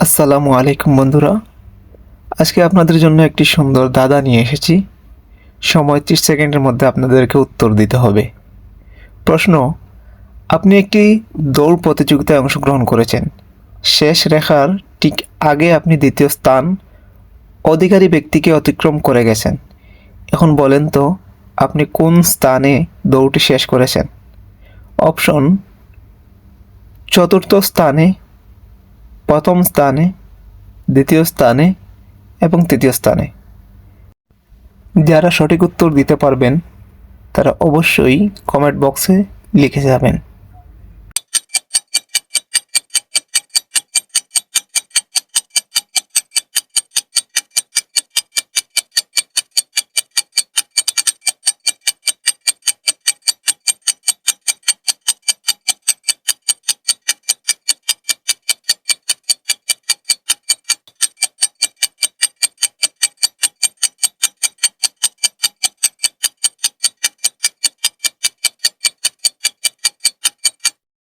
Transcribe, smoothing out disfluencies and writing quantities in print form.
আসসালামু আলাইকুম বন্ধুরা। আজকে আপনাদের জন্য একটি সুন্দর দাদা নিয়ে এসেছি। সময় 30 সেকেন্ডের মধ্যে আপনাদেরকে উত্তর দিতে হবে। প্রশ্ন: আপনি একটি দৌড় প্রতিযোগিতায় অংশগ্রহণ করেছেন। শেষ রেখার ঠিক আগে আপনি দ্বিতীয় স্থান অধিকারী ব্যক্তিকে অতিক্রম করে গেছেন। এখন বলেন তো আপনি কোন স্থানে দৌড়টি শেষ করেছেন? অপশন: চতুর্থ স্থানে, প্রথম স্থানে, দ্বিতীয় স্থানে এবং তৃতীয় স্থানে। যারা সঠিক উত্তর দিতে পারবেন তারা অবশ্যই কমেন্ট বক্সে লিখে যাবেন।